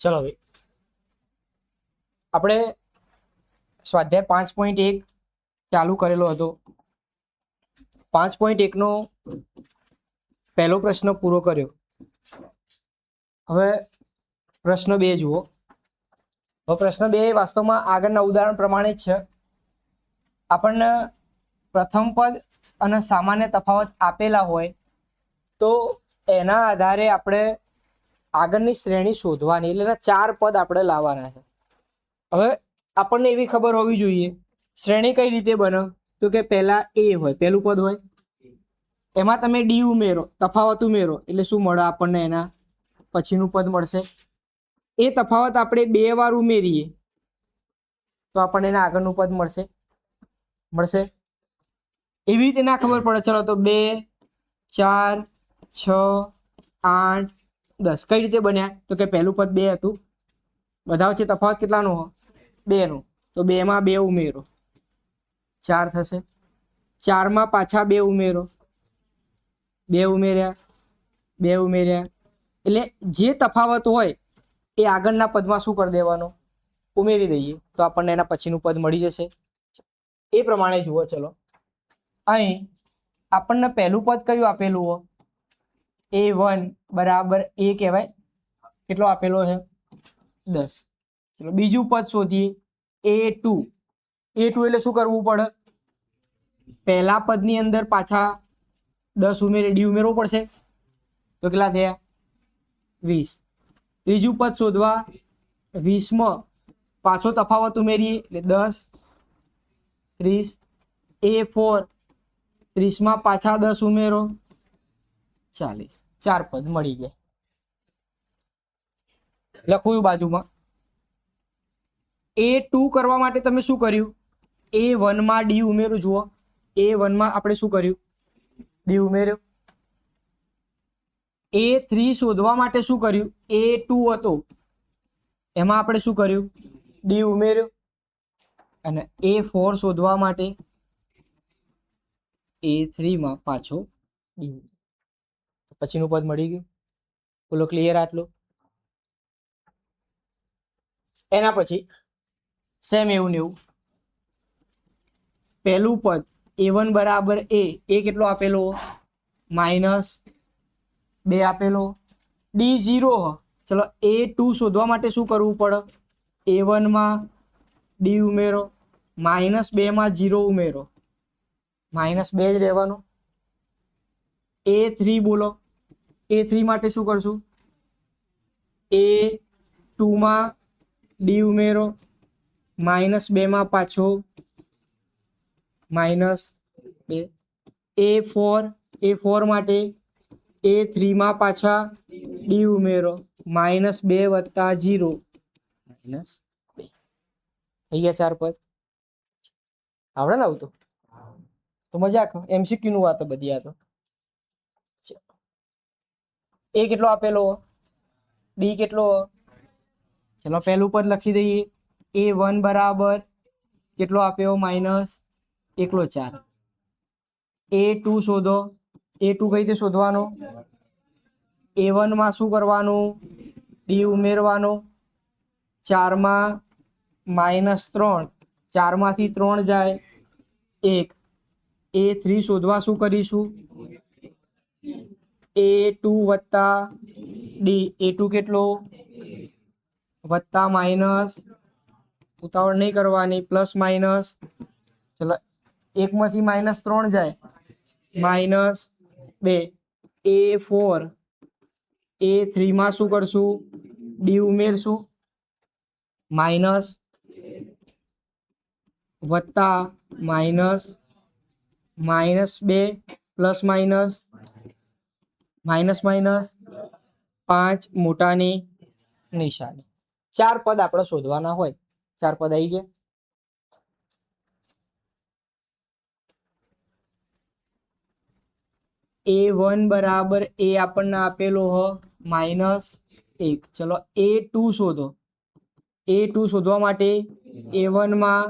ચલો ભાઈ આપણે સ્વાધ્યાય 5.1 ચાલુ કરેલો હતો. 5.1 નો પહેલો પ્રશ્ન પૂરો કર્યો. હવે પ્રશ્ન 2 જુઓ. હવે પ્રશ્ન 2 વાસ્તવમાં આગળના ઉદાહરણ પ્રમાણે જ છે. આપણને પ્રથમ પદ અને સામાન્ય તફાવત આપેલા હોય તો એના આધારે આપણે આગળની શ્રેણી શોધવાની, એટલે 4 પદ આપણે લાવવાના છે. હવે આપણને એવી ખબર હોવી જોઈએ શ્રેણી કઈ રીતે બને, તો કે પહેલા એ હોય, પહેલું પદ હોય, એમાં તમે ડી ઉમેરો, તફાવત ઉમેરો એટલે શું મળે આપણને, એના પછીનું પદ મળશે. એ તફાવત આપણે 2 વાર ઉમેરીએ તો આપણને એના આગળનું પદ મળશે. એવી રીતે ના ખબર પડે, ચલો તો 2, 4, 6, 8, 10 કઈ રીતે બન્યા, તો કે પહેલું પદ 2 હતું, બધા વચ્ચે તફાવત કેટલાનો હોય, 2 નો, તો 2 માં 2 ઉમેરો 4 થશે. 4 માં પાછા 2 ઉમેરો, 2 ઉમેર્યા એટલે જે તફાવત હોય એ આગળના પદમાં શું કરી દેવાનો, ઉમેરી દઈએ તો આપણને એના પછીનું પદ મળી જશે. એ પ્રમાણે જુઓ. ચલો અહીં આપણને પહેલું પદ કયું આપેલું હોય, a1 બરાબર a કહેવાય, કેટલો આપેલો છે 10. ચલો બીજું પદ શોધીએ, a2 એટલે શું કરવું પડે, પહેલા પદની અંદર પાછા 10 ઉમેરી ડી ઉમેરવો પડશે, તો કેટલા થયા 20. ત્રીજું પદ શોધવા, 20 માં પાછો તફાવત ઉમેરીએ એટલે 10, 30. a4 30 માં પાછા 10 ઉમેરો 40. 4 પદ મળી ગયા. લખું બાજુમાં. a2 કરવા માટે તમે શું કર્યું, a1 માં ડી ઉમેરું. જુઓ a1 માં આપણે શું કર્યું, ડી ઉમેર્યો. a3 શોધવા માટે શું કર્યું, a2 હતો એમાં આપણે શું કર્યું, ડી ઉમેર્યો. અને a4 શોધવા માટે a3 માં પાછો ડી, પછીનું પદ મળી ગયું. બોલો ક્લિયર આટલું. એના પછી સેમ એવું ને એવું પહેલું પદ a1 બરાબર એ કેટલો આપેલો, -2 આપેલો, ડી 0. ચલો a2 શોધવા માટે શું કરવું પડે, a1 માં ડી ઉમેરો, -2 માં 0 ઉમેરો, -2 જ રહેવાનું. a3 બોલો, a3 માટે શું કરશું, a2 માં ડી ઉમેરો, -2 માં પાછો -2. a4 માટે a3 માં પાછા ડી ઉમેરો, -2 વત્તા 0 -2. થઈ ગયા 4 પદ. આવડે ને આવતું તો મજાક, MCQ નું વાત બધી. આ તો એ કેટલો આપેલો, ડી કેટલો, ચલો પહેલું પદ લખી દઈએ. a1 બરાબર કેટલો આપ્યો, -4. a2 શોધો, a2 કઈ રીતે શોધવાનો, a1 માં શું કરવાનું, ડી ઉમેરવાનો, 4 માં -3, 4 માંથી 3 જાય 1. a3 શોધવા શું કરીશું, a2 વત્તા ડી, a2 કેટલો, વત્તા માઇનસ, ઉતાવળ નહીં કરવાની, પ્લસ માઇનસ. ચલો 1 માંથી -3 જાય -2. a4 a3 માં શું કરશું, ડી ઉમેરશું, માઇનસ વત્તા માઇનસ, -2 પ્લસ માઇનસ, -5 મોટાની નિશાની. 4 પદ આપણે શોધવાના હોય. 4 પદ આવી ગયા. a1 બરાબર એ આપણને આપેલો હો -1. ચલો a2 શોધો. a2 શોધવા માટે a1 માં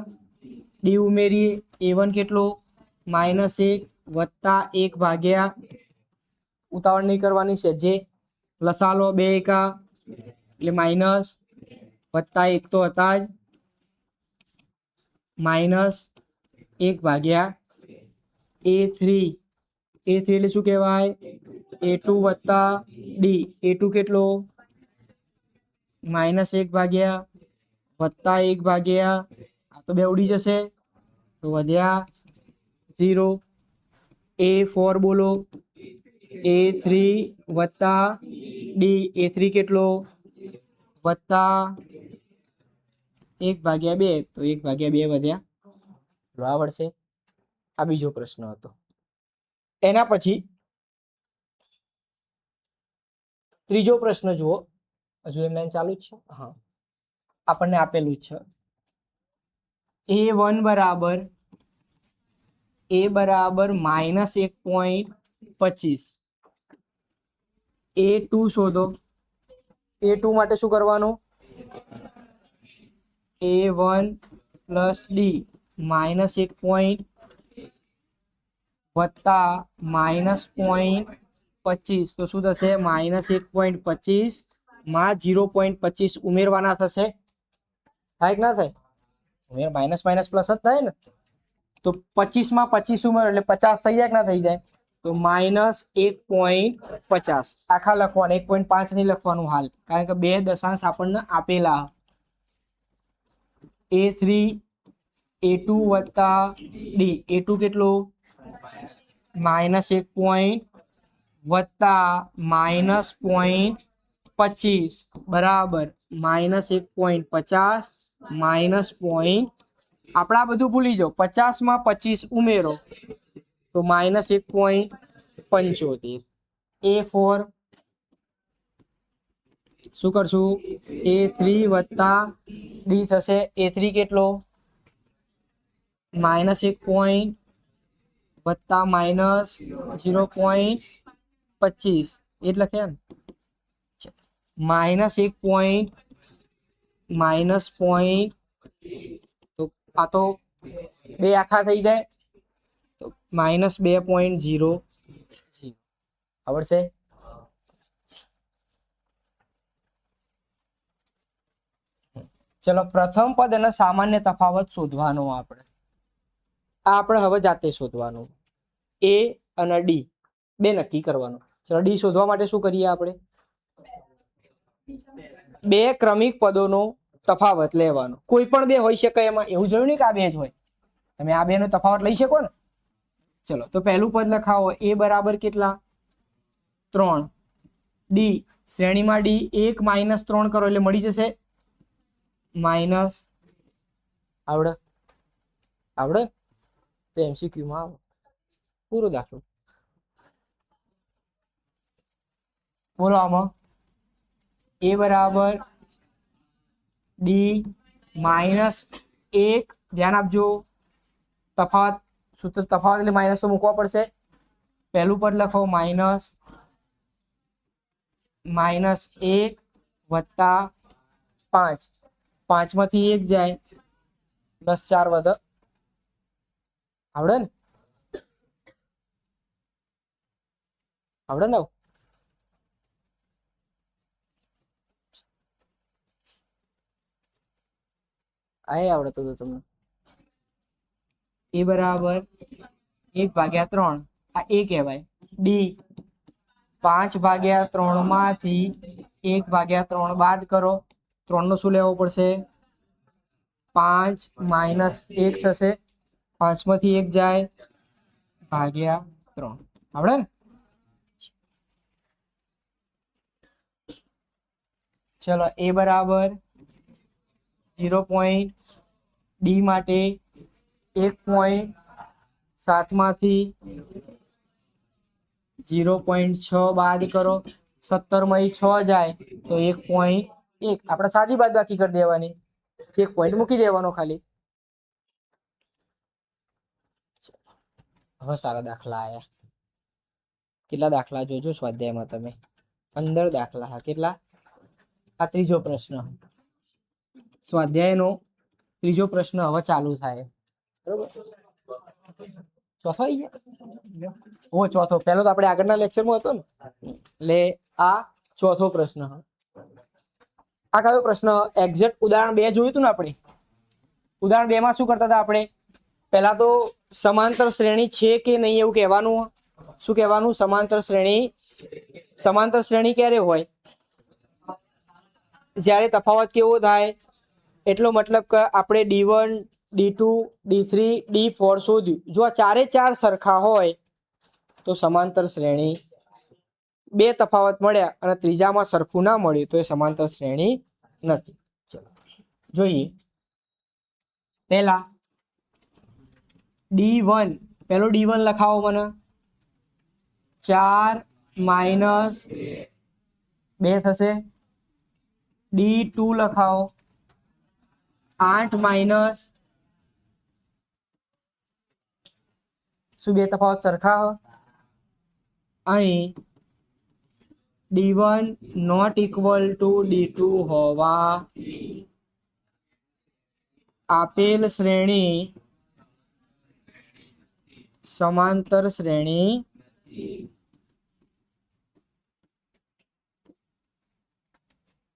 ડી ઉમેરીએ, a1 કેટલો, -1 વત્તા 1 ભાગ્યા, ઉતાવળ નહીં કરવાની છે, જે લસા લો 2 એકા એટલે માઇનસ વત્તા 1 તો હતા જ, માઇનસ 1 ભાગ્યા A3 એટલે શું કહેવાય? A2 વત્તા D. A2 કેટલો? માઇનસ 1 ભાગ્યા વત્તા 1 ભાગ્યા આ તો બે ઉડી જશે તો વધ્યા 0. A4 બોલો, A3 વત્તા D. A3 કેટલો? વત્તા 1 ભાગ્યા 2 તો 1 ભાગ્યા 2 વધ્યા. બરાબર છે. આ બીજો પ્રશ્ન હતો. એના પછી ત્રીજો પ્રશ્ન જુઓ. હજુ એમ લાઈન ચાલુ જ છે. હા, આપણને આપેલું છે A1 બરાબર માઇનસ 1.25. A2 શોધો. A2 માટે શું કરવાનું? A1 પ્લસ D માઇનસ 1 વત્તા માઇનસ 0.25 તો શું થશે? માઇનસ 1.25 માં 0.25 ઉમેરવાના થશે. થાય કે ના થાય? માઇનસ માઇનસ પ્લસ જ થાય ને. તો 25 માં 25 ઉમેરો એટલે 50 થઈ જાય કે ના થઈ જાય? તો માઇનસ 1.50 આખા લખવાના, 1.5 નહીં લખવાનું હાલ, કારણ કે બે દશાંશ આપણને આપેલા. A3 A2 વત્તા D. A2 કેટલો? માઇનસ 1 વત્તા માઇનસ 0.25 બરાબર માઇનસ 1.50 માઇનસ આપણે આ બધું ભૂલી જાઓ. 50 માં 25 ઉમેરો તો માઇનસ 1.75. A4 શું કરશું? A3 વત્તા D થશે. A3 કેટલો? માઇનસ 1 વત્તા માઇનસ 0.25 એટલે કે માઇનસ 1 માઇનસ પોઈન્ટ તો આ તો બે આખા થઈ જાય તો માઇનસ 2.0 આવડશે. ચલો પ્રથમ પદ અને સામાન્ય તફાવત શોધવાનો. આપણે હવે જાતે શોધવાનું. A અને D બે નક્કી કરવાનું. ચલો D શોધવા માટે શું કરીએ? આપણે બે ક્રમિક પદોનો તફાવત લેવાનો. કોઈ પણ બે હોઈ શકે એમાં, એવું જરૂર નહીં કે આ બે જ હોય. તમે આ બે નો તફાવત લઈ શકો ને. ચલો તો પહેલું પદ લખાવો. A બરાબર કેટલા? 3. D શ્રેણીમાં D 1 માઇનસ 3 કરો એટલે મળી જશે માઇનસ. આવડે તો MCQ માં આવો. પૂરો દાખલો બોલો. આમાં A બરાબર D માઇનસ 1. ધ્યાન આપજો, તફાવત સૂત્ર તફાવત એટલે માઇનસ તો મૂકવા પડશે. પહેલું પદ લખો માઇનસ 1 વત્તા 5. 5 માંથી 1 જાય પ્લસ 4 વધે. આવડે ને? આ આવડતું હતું તમને. A બરાબર 1/3 આ A કહેવાય. D 5/3 માંથી 1/3 બાદ કરો. 3 નો શું લેવો પડશે? 5 માઇનસ 1 થશે. 5 માંથી 1 જાય (3). આવડે ને? ચલો A બરાબર 0. D માટે 1.7 માંથી 0.6 બાદ કરો. 17 માંથી 6 જાય તો 1.1. આપણે સાદી બાદબાકી કરી દેવાની, 1 પોઈન્ટ મૂકી દેવાનો ખાલી. હવે સારા દાખલા આયા. કેટલા દાખલા જોજો સ્વાધ્યાયમાં તમે? 15 દાખલા. હા, કેટલા? આ ત્રીજો પ્રશ્ન. સ્વાધ્યાયનો ત્રીજો પ્રશ્ન હવે ચાલુ થાય. બરોબર? ચોથો આવી ગયા? ચોથો. પહેલો તો આપણે આગળના લેક્ચરમાં હતો ને, એટલે આ ચોથો પ્રશ્ન. આ કયો પ્રશ્ન? એક્ઝેક્ટ ઉદાહરણ 2 જોયું હતું ને આપણે. ઉદાહરણ 2 માં શું કરતા હતા આપણે? પહેલા તો સમાંતર શ્રેણી છે કે નહીં એવું કહેવાનું. શું કહેવાનું? સમાંતર શ્રેણી ક્યારે હોય? જ્યારે તફાવત કેવો થાય? એટલો મતલબ કે આપણે D1 D2 D3 D4 શોધ્યું. જો આ ચારે ચાર સરખા હોય તો સમાંતર શ્રેણી. બે તફાવત મળ્યા અને ત્રીજામાં સરખું ના મળ્યું તો એ સમાંતર શ્રેણી નથી. ચલો જોઈએ. પહેલા D1, પહેલો D1 લખાવો મને. 4 - 2 થશે. D2 લખાવો. 8 શું બે તફાવત સરખા હો? અહીં D1 not equal to D2 હોવા આપેલ શ્રેણી સમાંતર શ્રેણી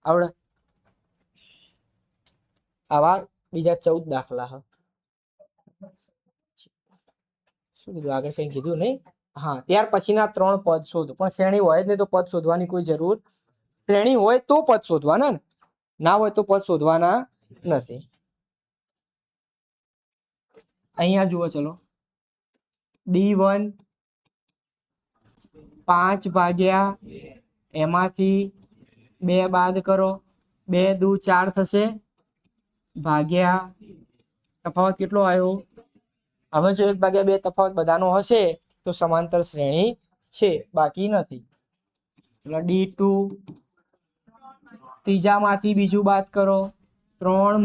આવડે. આવા બીજા 14 દાખલા. શું કીધું આગળ? કંઈ કીધું નહીં. હા, ત્યાર પછીના 3 પદ શોધો. પણ શ્રેણી હોય જ નહીં તો પદ શોધવાની કોઈ જરૂર. શ્રેણી હોય તો પદ શોધવાના ને, ના હોય તો પદ શોધવાના નથી. અહીંયા જુઓ. ચલો D1 5 એમાંથી 2 બાદ કરો. 2 દુ 4 થશે. ભાગ્યા તફાવત કેટલો આવ્યો? હવે જો 1/2 તફાવત બધાનો હશે તો સમાંતર શ્રેણી છે, બાકી નથી. એટલે D2 ત્રીજામાંથી બીજું બાદ કરો. 3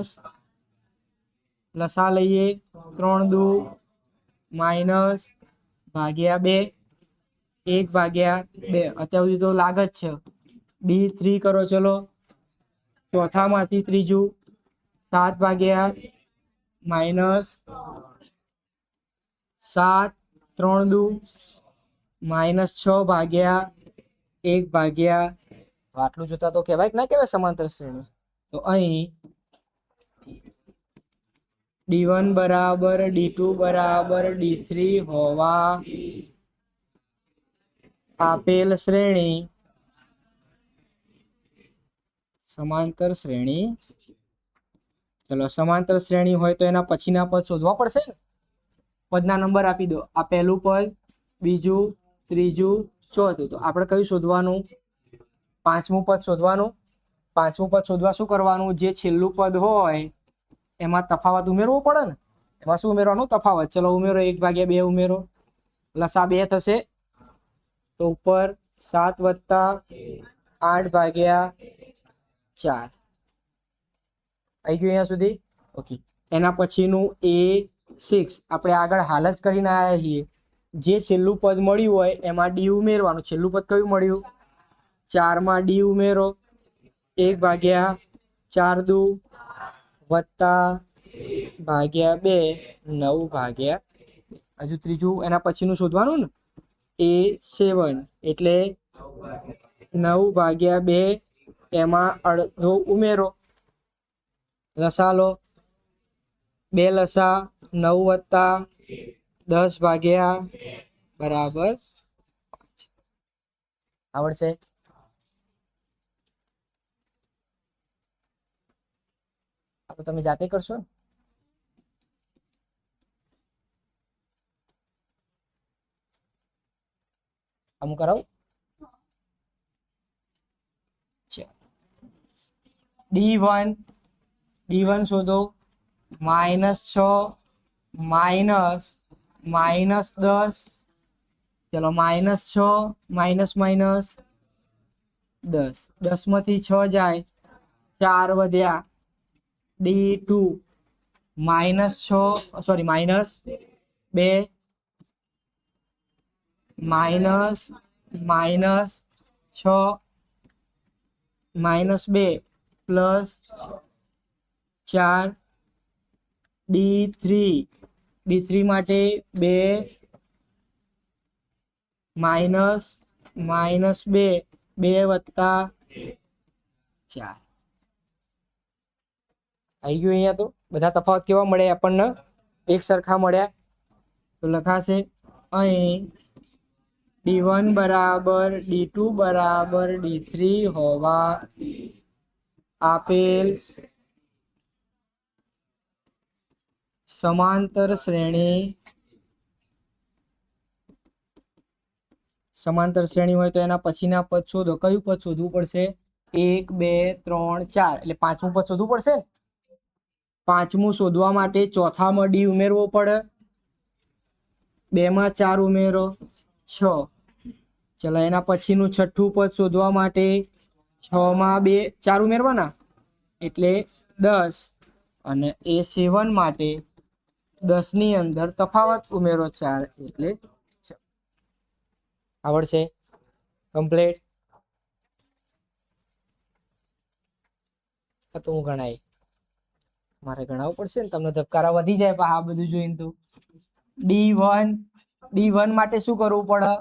- લસા લઈએ. 3 દુ ભાગ્યા 2 1/2. અત્યાર સુધી તો લાગે જ છે. D3 કરો. ચલો ચોથામાંથી ત્રીજું. 7 -7. 3 દુ -6/1/. આટલું જોતા તો કહેવાય કે ના કહેવાય સમાંતર શ્રેણી? તો અહીં D1 બરાબર D2 બરાબર D3 હોવા આપેલ શ્રેણી સમાંતર શ્રેણી. ચલો સમાંતર શ્રેણી હોય તો એના પછીના પદ શોધવા પડશે ને. પદના નંબર આપી દો. આ પહેલું પદ, બીજું, ત્રીજું, ચોથું. તો આપણે કયું શોધવાનું? પાંચમું પદ શોધવાનું. પાંચમું પદ શોધવા શું કરવાનું? જે છેલ્લું પદ હોય એમાં તફાવત ઉમેરવો પડે ને. એમાં શું ઉમેરવાનું? તફાવત. ચલો ઉમેરો. 1/2 ઉમેરો. લસા 2 થશે. તો ઉપર 7 + 8/4 આવી ગયું અહીંયા સુધી. ઓકે. એના પછીનું A6 આપણે આગળ હાલ જ કરીને આવ્યા છીએ. જે છેલ્લું પદ મળ્યું હોય એમાં D ઉમેરવાનું. છેલ્લું પદ કયું મળ્યું? 4 માં D ઉમેરો. 1/4 દુ +/2 9/2. હજુ ત્રીજું એના પછીનું શોધવાનું ને. A7 એટલે 9/2. એમાં અડધો ઉમેરો. લસા લો. 2 લસા 9 + 10/. બરાબર. આવડશે? આ તો તમે જાતે કરશો ને. અમુક કરાવું. D1 શોધો. -6 -10. ચલો -6 -10. 10 માંથી 6 જાય. 4 વધ્યા. D2 -6 sorry -2 -6 -2 +4. D3 માટે 2 -2 2 + 4. આવી ગયું અહીંયા તો બધા તફાવત કેવા મળ્યા આપણને એક સરખા મળ્યા તો લખાશે અહીં d1 બરાબર d2 બરાબર d3 હોવા આપેલ સમાંતર શ્રેણી હોય તો એના પછીના પદ શોધો. કયું પદ શોધવું પડશે? 1 2 3 4 એટલે પાંચમું પદ શોધવું પડશે. પાંચમું શોધવા માટે ચોથામાં ડી ઉમેરવો પડે, 2 માં 4 ઉમેરો 6. ચલો એના પછીનું છઠ્ઠું પદ શોધવા માટે 6 માં 2 4 ઉમેરવાના એટલે 10 અને A7 માટે 10 ની અંદર તફાવત ઉમેરો 4 એટલે આવડશે કમ્પ્લીટ. તો હું ગણાય મારે ગણાવવું પડશે ને, તમને ધબકારા વધી જાય પણ આ બધું જોઈને તો. D1 માટે શું કરવું પડે?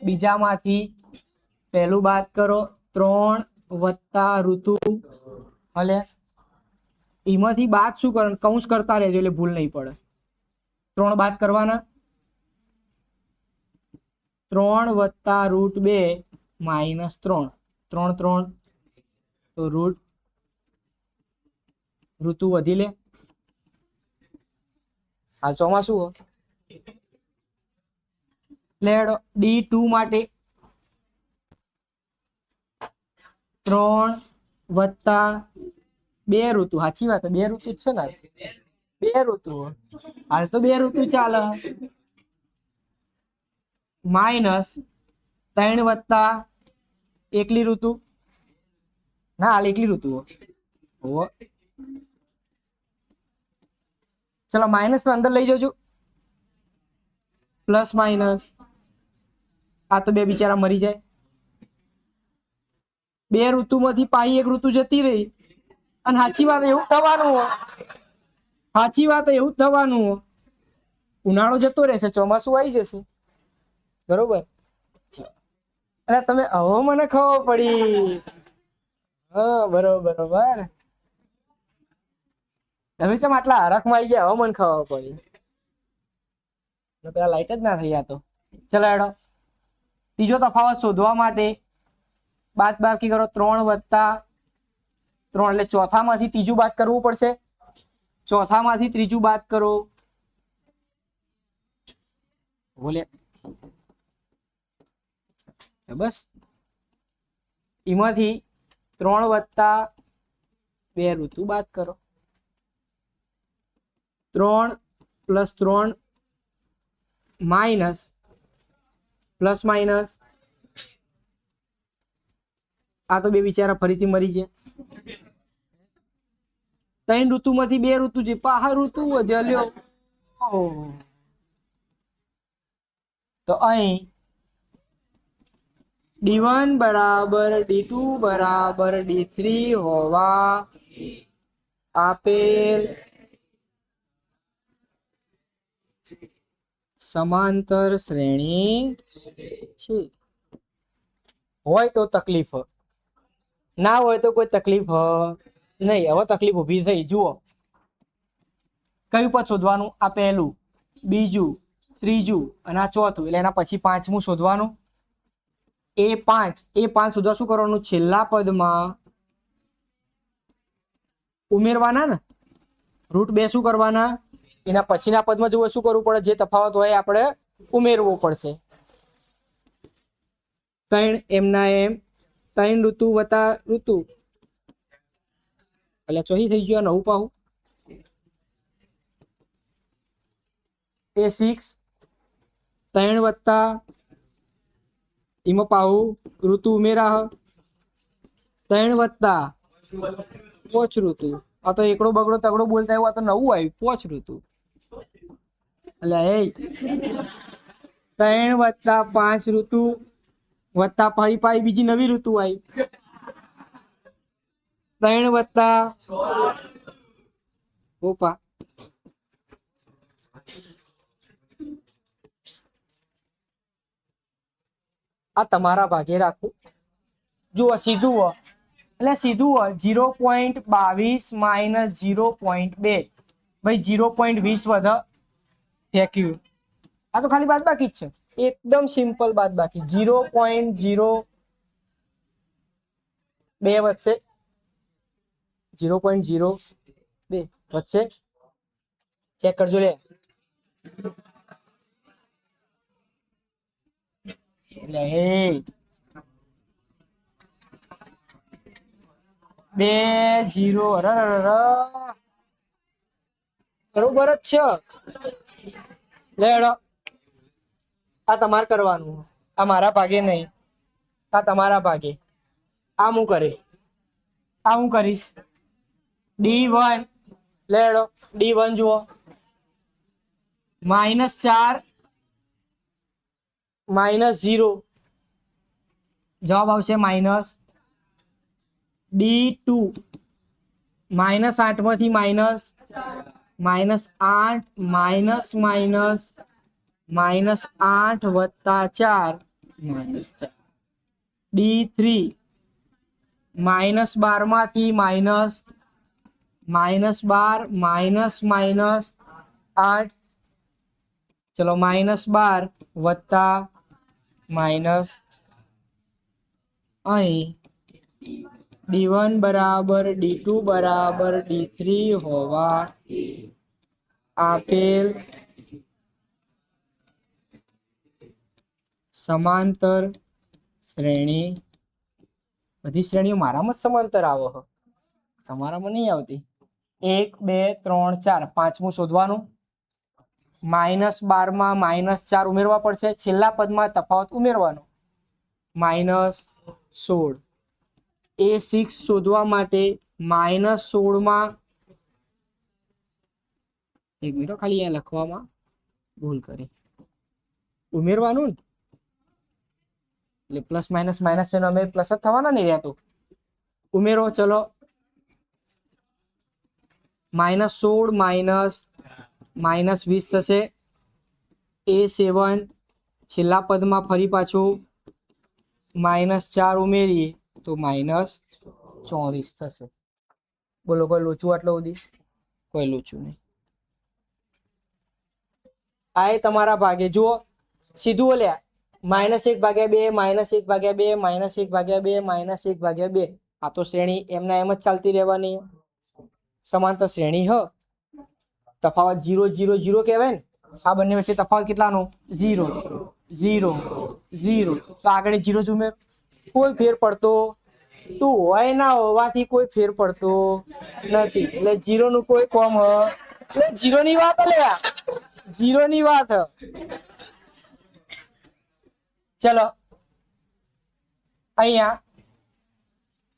બીજામાંથી પહેલું બાદ કરો 3 વત્તા ઋતુ હલે એમાંથી બાદ શું કરવાનું? કૌંસ કરતા રહેજો એટલે ભૂલ નહીં પડે. 3 બાદ કરવાના 3 વત્તા √2 માઇનસ 3 3 3 તો ઋતુ વધી લે. હાલ ચોમાસું હો લેડો. D2 માટે 3 વત્તા 2 ઋતુ. સાચી વાત 2 ઋતુ જ છે ને, 2 ઋતુ હાલ તો 2 ઋતુ ચાલે માઇનસ 3 વત્તા એકલી ઋતુ ના હાલ એકલી ઋતુ હો. ચલો માઇનસ અંદર લઈ જજો પ્લસ માઇનસ આ તો બે બિચારા મરી જાય. 2 ઋતુમાંથી પાઈ એક ઋતુ જતી રહી અને સાચી વાત એવું થવાનું ઉનાળો જતો રહેશે, ચોમાસું આવી જશે. બરોબર. અરે તમે હવે મને ખબર પડી. હા બરોબર. તમે ચમ આટલા હરખમાં આવી ગયા? હવે મને ખબર પડી. પેલા લાઈટ જ ના થઈ આ તો. ચલો હેડો ત્રીજો તફાવત શોધવા માટે બાદ બાકી કરો 3 વત્તા 3 એટલે ચોથામાંથી ત્રીજું બાદ કરવું પડશે. ચોથામાંથી ત્રીજું બાદ કરો બોલે બસ. એમાંથી 3 વત્તા 2 ઋતુ બાદ કરો. 3 પ્લસ 3 માઇનસ પ્લસ માઇનસ આ તો બે બિચારા ફરીથી મરી જાય. 3 ઋતુમાંથી 2 ઋતુ છે પાહા ઋતુ વધ્યા લ્યો. તો અહીં D1 બરાબર D2 બરાબર D3 હોવા આપેલ સમાંતર શ્રેણી છે. હોય તો તકલીફ, ના હોય તો કોઈ તકલીફ નહીં. હવે તકલીફ ઊભી થઈ. જુઓ કયું પદ શોધવાનું? આ પહેલું, બીજું, ત્રીજું અને આ ચોથું એટલે એના પછી પાંચમું શોધવાનું. A5 શોધવા શું કરવાનું? છેલ્લા પદમાં ઉમેરવાના ને √2 શું કરવાના? એના પછીના પદમાં જુઓ શું કરવું પડે? જે તફાવત હોય આપણે ઉમેરવો પડશે. 3 એમના એમ 3 ઋતુ વત્તા ઋતુ એટલે ચોહી થઈ ગયો. નવું પાહું A6 3 વત્તા એમાં પાહું ઋતુ ઉમેરા 3 વત્તા 5 ઋતુ. આ તો એકડો બગડો તગડો બોલતા એવું. આ તો નવું આવ્યું 5 ઋતુ. એટલે 3 વત્તા 5 ઋતુ વત્તા પાઈ બીજી નવી ઋતુ આવી 3 વત્તા ઓપા આ તમારા ભાગે રાખવું. જુઓ સીધું એટલે સીધું 0.22 માઇનસ 0.2 ભાઈ 0.20 વધે ફેંક્યું આ તો ખાલી બાદ બાકી જ છે એકદમ સિમ્પલ બાદ બાકી 0.02 વધશે 0.02 વધશે ચેક કરજો લે એટલે હે 2 0 બરોબર જ છે લેડો આ તમારે કરવાનું આ મારા ભાગે નહીં આ તમારા ભાગે આ હું કરીશ D1 લેડો D1 જુઓ -4 -0 જવાબ આવશે માઇનસ D2 -8 માંથી -8 -8 વત્તા 4 D3 -12 માંથી -12 -8 ચલો -12 વત્તા માઇનસ અહીં D1 બરાબર D2 બરાબર D3 હોવા આપેલ સમાંતર શ્રેણી બધી શ્રેણીઓ મારામાં જ સમાંતર આવે છે તમારામાં નહીં આવતી 1 2 3 4 પાંચમું શોધવાનું -12 માં -4 ઉમેરવા પડશે છેલ્લા પદમાં તફાવત ઉમેરવાનો -16 A6 શોધવા માટે -16 માં એક મિનિટ ખાલી અહીંયા લખવામાં ભૂલ કરી ઉમેરવાનું ને એટલે પ્લસ માઇનસ માઇનસ છે અમે પ્લસ જ થવાના નહીં રહેતો ઉમેરો ચલો -16 -20 થશે A7 છેલ્લા પદમાં ફરી પાછું -4 ઉમેરીએ તો -24 થશે બોલો કોઈ લોચું આટલો સુધી કોઈ લોચું નહીં આ તમારા ભાગે જુઓ સીધું ઓલ્યા -1/2 -1/2 -1/2 -1/2 આ તો શ્રેણી એમના એમ જ ચાલતી રહેવાની સમાંતર શ્રેણી હ તફાવત 0 0 0 કહેવાય ને આ બંને વચ્ચે તફાવત કેટલાનો 0 0 0 તો આગળ 0 જ ઉમેર કોઈ ફેર પડતો તું હોય ના હોવાથી કોઈ ફેર પડતો નથી એટલે 0 નું કોઈ કોમ હ એટલે 0 ની વાત લે 0 ની વાત હ ચલો અહીંયા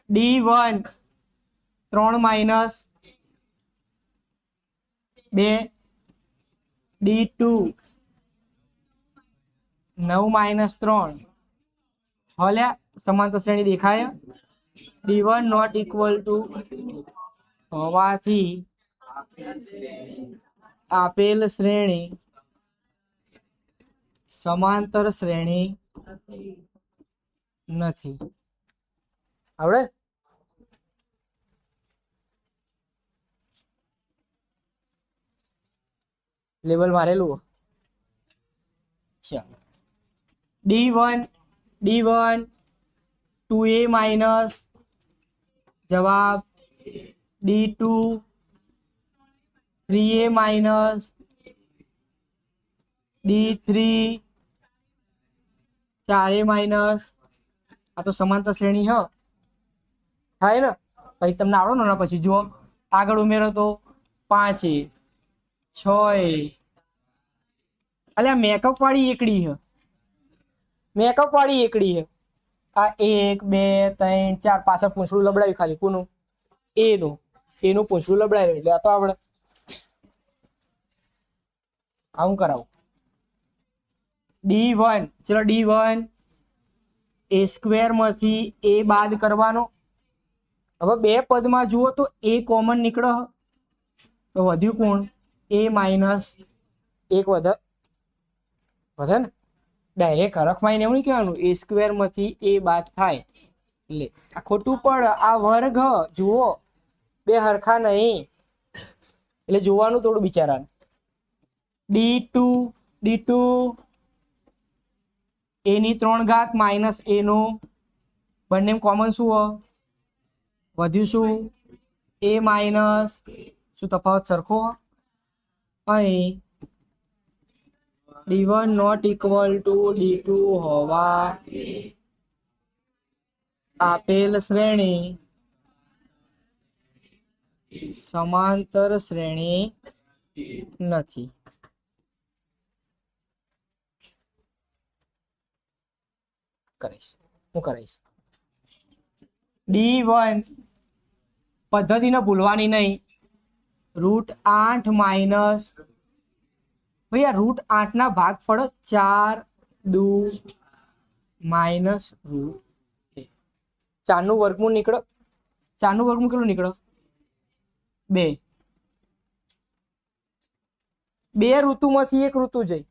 D1 3 માઇનસ 2 D2 9 માઇનસ 3 હલ્યા સમાંતર શ્રેણી દેખાય D1 નોટ ઇક્વલ ટુ હોવાથી આપેલ શ્રેણી સમાંતર શ્રેણી નથી આવડે લેવલ મારેલું ચાલો D1 2A માઇનસ જવાબ D2 3A minus D3 4A minus આ તો સમાંતર શ્રેણી હ થાય ને પછી તમને આવડો ને પછી જુઓ આગળ ઉમેરો તો 5A 6A અલ્યા મેકઅપ વાળી એકડી હ આ 1 2 3 4 પાછળ પૂંછડું લબડાવ્યું ખાલી કોનું એનું પૂંછડું લબડાવ્યું એટલે આ તો આવડે આવું કરાવું D1 ચલો D1 A સ્ક્વેર માંથી A બાદ કરવાનો હવે બે પદમાં જુઓ તો A કોમન નીકળે તો વધ્યું કોણ A માઇનસ 1 વધે ને ડાયરેક્ટ હરખમાં એવું નહીં કહેવાનું A સ્ક્વેર માંથી A બાદ થાય લે આ ખોટું પણ આ વર્ગ જુઓ બે હરખા નહીં એટલે જોવાનું થોડું બિચારા. d2 a ની 3 ઘાત માઇનસ a નો બંને કોમન શું હો વધ્યું શું a માઇનસ શું તફાવત સરખો અહીં d1 not equal to d2 હોવા આપેલ શ્રેણી સમાંતર શ્રેણી નથી. હું કરીશ d1 પદ્ધતિને ભૂલવાની નહીં. √8 માઇનસ ભૈયા √8 ના ભાગ પડો 4 દુ માઇનસ √8 4 નું વર્ગમૂળ નીકળો. 4 નું વર્ગમૂળ કેટલું નીકળો 2. બે ઋતુમાંથી એક ઋતુ જઈ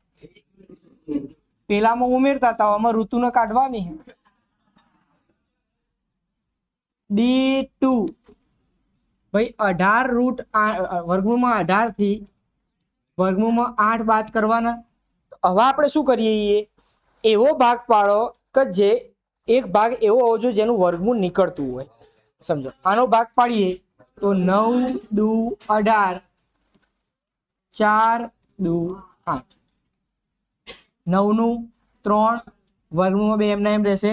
પેલામાં ઉમેરતા હતા આમાં ઋતુને કાઢવાની. d2 ભાઈ 18 વર્ગમૂળમાં 18 થી વર્ગમૂળમાં 8 બાદ કરવાના. હવે આપણે શું કરીએ એવો ભાગ પાડો કે જે એક ભાગ એવો હોવો જોઈએ જેનું વર્ગમૂળ નીકળતું હોય. સમજો આનો ભાગ પાડીએ તો 9 દુ 18 4 દુ 8 9 નું 3 વર્ગમૂળમાં 2 એમના એમ રહેશે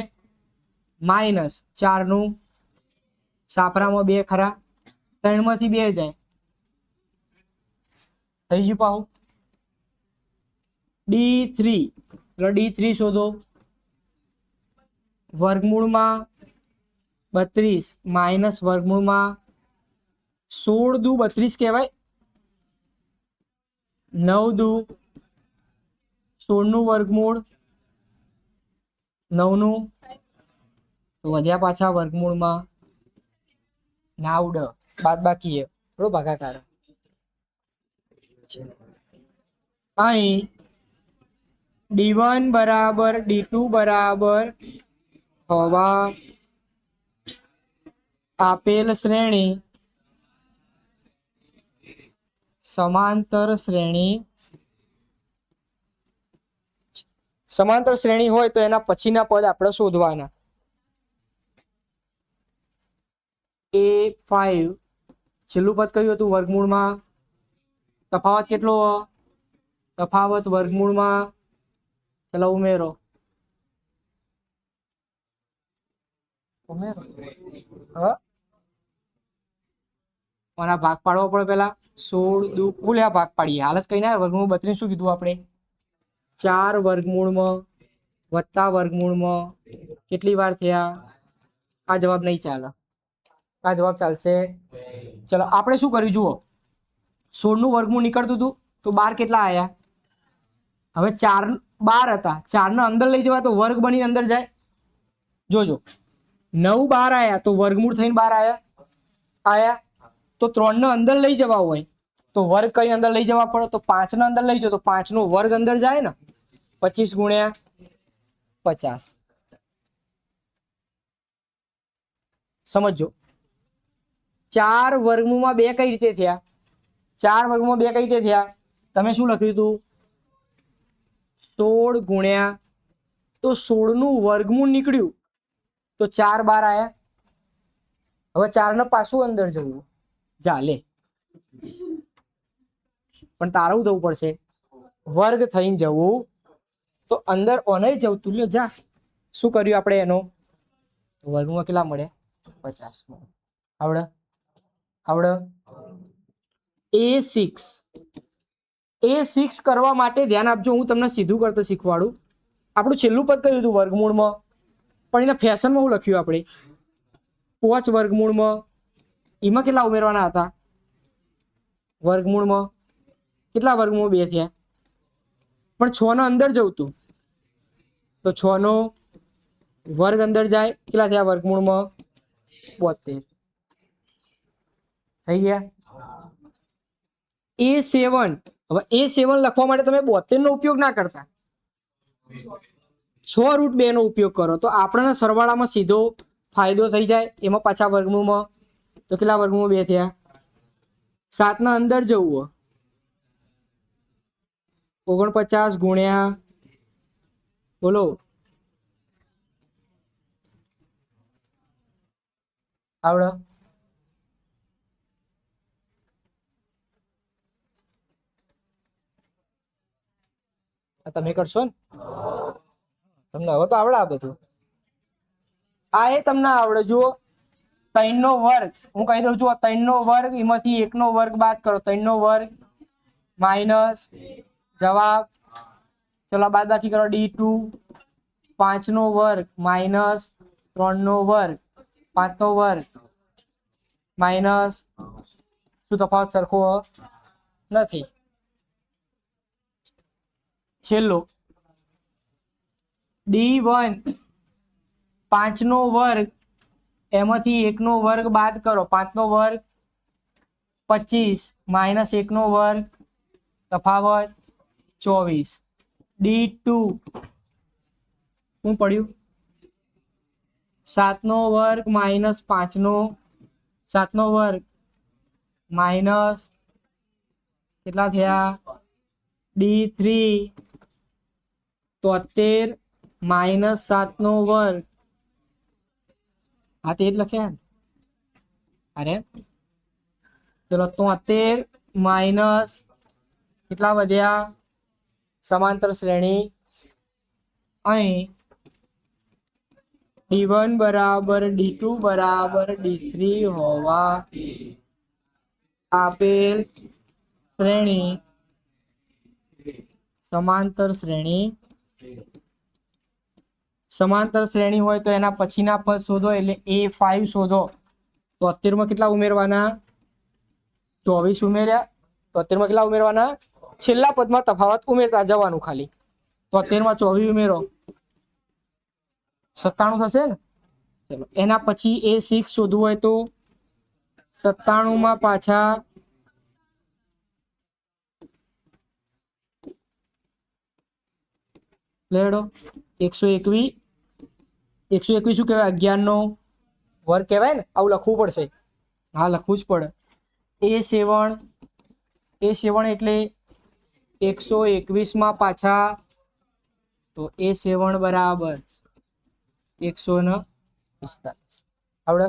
માઇનસ 4 નું સાપરામાં 2 ખરા 3 માંથી 2 જાય થઈ ગયું પાહુ. d3 શોધો. વર્ગમૂળમાં 32 માઇનસ વર્ગમૂળમાં 16 દુ 32 કહેવાય. 9 દુ 16 નું વર્ગમૂળ 9 નું તો વધ્યા પાછા વર્ગમૂળમાં 9 બાદ બાકી થોડો ભાગાકાર. અહીં d1 બરાબર d2 બરાબર હોવા આપેલ શ્રેણી સમાંતર શ્રેણી હોય તો એના પછીના પદ આપણે શોધવાના. a5 છેલ્લું પદ કયું હતું વર્ગમૂળમાં તફાવત કેટલો તફાવત વર્ગમૂળમાં ચલો ઉમેરો આના ભાગ પાડવો પડે પેલા 16 દુ કુલ આ ભાગ પાડીએ હાલત કઈ ના વર્ગમૂળ 32 શું કીધું આપણે 4 વર્ગમૂળમાં વત્તા વર્ગમૂળમાં કેટલી વાર થયા આ જવાબ નહીં ચાલે આ જવાબ ચાલશે. ચલો આપણે શું કર્યું જુઓ 16 નું વર્ગમૂળ નીકળતું હતું તો 12 કેટલા આયા હવે 4 12 હતા 4 ને અંદર લઈ જવા તો વર્ગ બની અંદર જાય. જોજો 9 12 આયા તો વર્ગમૂળ થઈને 12 આયા તો 3 ને અંદર લઈ જવા હોય તો વર્ગ કઈ અંદર લઈ જવા પડે તો 5 ને અંદર લઈ જાઓ તો 5 નો વર્ગ અંદર જાય ને 25 ગુણ્યા 50. સમજો 4 વર્ગમૂળમાં 2 કઈ રીતે થયા 4 વર્ગમૂળમાં 2 કઈ રીતે થયા તમે શું લખ્યું હતું 16 ગુણ્યા તો 16 નું વર્ગમૂળ નીકળ્યું તો 4 12 આયા. હવે 4 ને પાછું અંદર જવું ચાલે પણ તારું જવું પડશે વર્ગ થઈને જવું તો અંદર ઓને જવું તું જા શું કર્યું આપણે એનો વર્ગમાં કેટલા મળે 50 આવડે a6 કરવા માટે ધ્યાન આપજો હું તમને સીધું કરતો શીખવાડું. આપણું છેલ્લું પદ કયું હતું વર્ગમૂળમાં પણ એના ફેશનમાં હું લખ્યું આપણે 5 વર્ગમૂળમાં એમાં કેટલા ઉમેરવાના હતા વર્ગમૂળમાં કેટલા વર્ગમૂળ 2 થયા પણ 6 નો અંદર જવું તું તો 6 નો વર્ગ અંદર જાય કેટલા થયા વર્ગમૂળમાં 72 થઈ ગયા. a7 હવે a7 લખવા માટે તમે 72 નો ઉપયોગ ના કરતા 6 √2 નો ઉપયોગ કરો તો આપણને સરવાળામાં સીધો ફાયદો થઈ જાય એમાં પાછા વર્ગમૂળમાં તો કેટલા વર્ગમૂળ 2 થયા 7 ના અંદર જવું 49 ગુણ્યા બોલો આવડે તમે કરશો ને તમને હવે તો આવડે આ બધું આ એ તમને આવડે જુઓ 3 નો વર્ગ હું કહી દઉં છું 3 નો વર્ગ એમાંથી 1 નો વર્ગ બાદ કરો 3 નો વર્ગ માઇનસ જવાબ ચલો બાદ બાકી કરો d2 5 નો વર્ગ માઇનસ 3 નો વર્ગ 5 નો વર્ગ માઇનસ શું તફાવત સરખો નથી છેલ્લો d1 5 નો વર્ગ એમાંથી 1 નો વર્ગ બાદ કરો 5 નો વર્ગ 25 માઇનસ 1 નો વર્ગ તફાવત 24 d2 શું પડ્યું 7 નો વર્ગ માઇનસ 5 નો 7 નો વર્ગ માઇનસ કેટલા થયા d3 73 માઇનસ 7 નો વર્ગ આ તે જ લખ્યા અરે ચલો 73 માઇનસ કેટલા વધ્યા સમાંતર શ્રેણી અહીં d1 બરાબર d2 બરાબર d3 હોવા આપેલ શ્રેણી સમાંતર શ્રેણી હોય તો એના પછીના પદ શોધો એટલે a5 શોધો 73 માં કેટલા ઉમેરવાના 24 ઉમેર્યા 73 માં કેટલા ઉમેરવાના છેલ્લા પદમાં તફાવત ઉમેરતા જવાનું ખાલી 73 માં 24 ઉમેરો 97 થશે ને ચલો એના પછી a6 શોધવું હોય તો 97 માં પાછા લેડો 121 શું કહેવાય 11 નો વર્ગ કહેવાય ને આવું લખવું પડશે હા લખવું જ પડે a7 એટલે 121 માં પાછા તો a7 બરાબર 145 આવડે